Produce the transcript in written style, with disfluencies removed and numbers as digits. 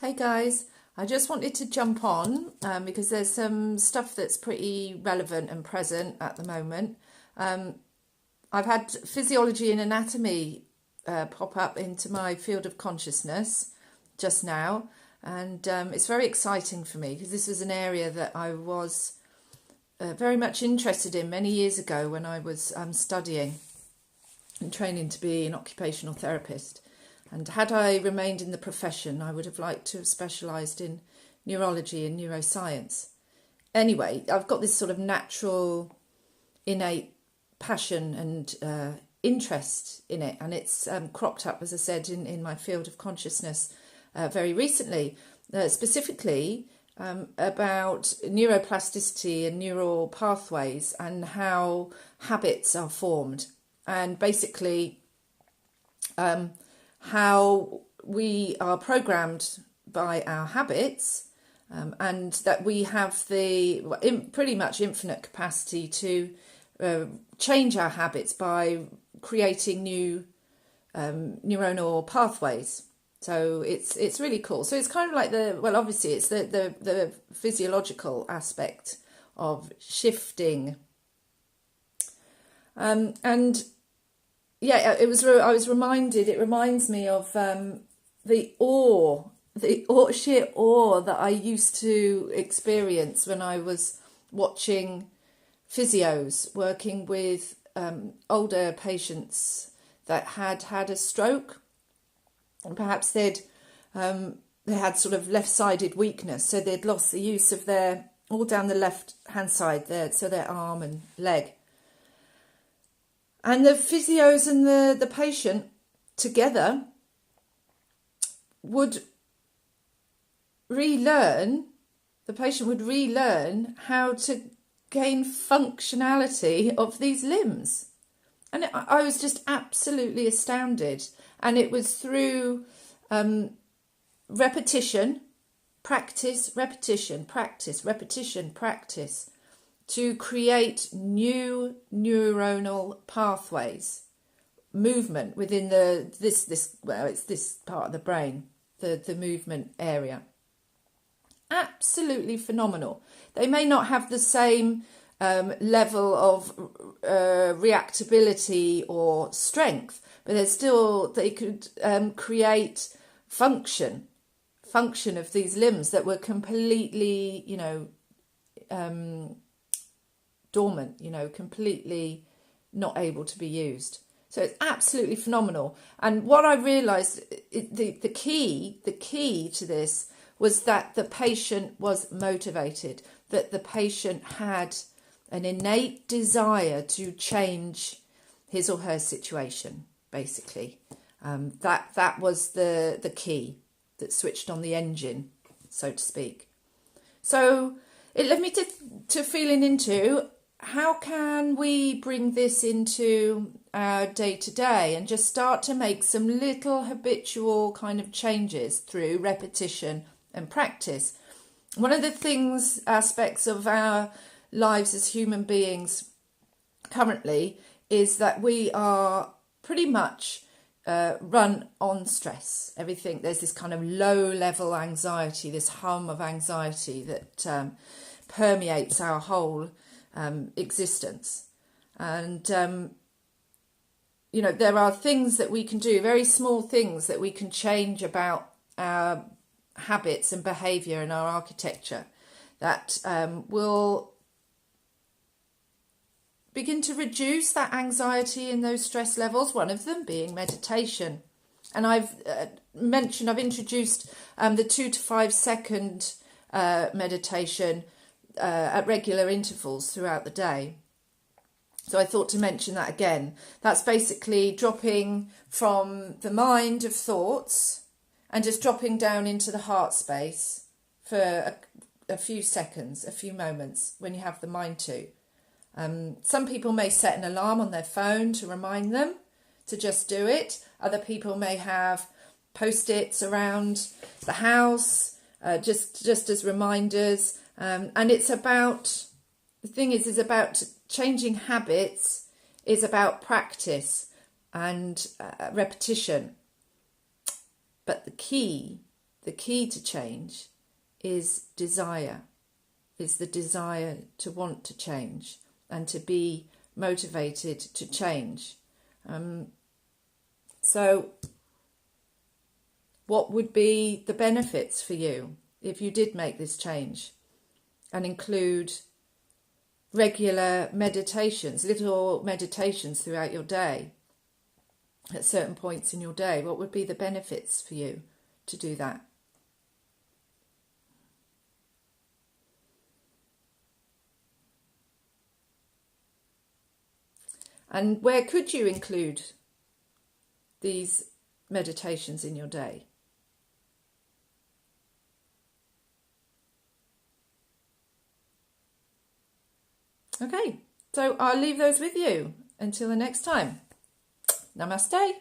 Hey guys, I just wanted to jump on because there's some stuff that's pretty relevant and present at the moment. I've had physiology and anatomy pop up into my field of consciousness just now, and it's very exciting for me because this was an area that I was very much interested in many years ago when I was studying and training to be an occupational therapist. And had I remained in the profession, I would have liked to have specialised in neurology and neuroscience. Anyway, I've got this sort of natural, innate passion and interest in it. And it's cropped up, as I said, in my field of consciousness very recently, specifically about neuroplasticity and neural pathways and how habits are formed. And basically, how we are programmed by our habits, and that we have the pretty much infinite capacity to change our habits by creating new neuronal pathways. So it's really cool. So it's kind of like obviously it's the physiological aspect of shifting, and yeah, I was reminded. It reminds me of the sheer awe that I used to experience when I was watching physios working with older patients that had a stroke, and perhaps they had sort of left-sided weakness, so they'd lost the use of their all down the left-hand side there, so their arm and leg. And the physios and the patient together would the patient would relearn how to gain functionality of these limbs. And I was just absolutely astounded. And it was through repetition, practice, repetition, practice, repetition, practice, to create new neuronal pathways, movement within it's this part of the brain, the movement area. Absolutely phenomenal. They may not have the same level of reactability or strength, but they could create function of these limbs that were completely, dormant, completely not able to be used. So it's absolutely phenomenal. And what I realised, the key to this was that the patient was motivated, that the patient had an innate desire to change his or her situation, basically. That was the key that switched on the engine, so to speak. So it led me to feeling into how can we bring this into our day-to-day and just start to make some little habitual kind of changes through repetition and practice. One of the aspects of our lives as human beings currently is that we are pretty much run on stress. Everything, there's this kind of low-level anxiety, this hum of anxiety that permeates our whole existence. And there are things that we can do, very small things that we can change about our habits and behaviour and our architecture that will begin to reduce that anxiety and those stress levels, one of them being meditation. And I've introduced the 2 to 5 second meditation at regular intervals throughout the day. So I thought to mention that again. That's basically dropping from the mind of thoughts and just dropping down into the heart space for a few seconds, a few moments when you have the mind to. Some people may set an alarm on their phone to remind them to just do it. Other people may have post-its around the house, just as reminders. And it's about, the thing is about changing habits, is about practice and repetition. But the key the key to change is desire, is the desire to want to change and to be motivated to change. So what would be the benefits for you if you did make this change and include regular meditations, little meditations throughout your day, at certain points in your day? What would be the benefits for you to do that? And where could you include these meditations in your day? Okay, so I'll leave those with you until the next time. Namaste.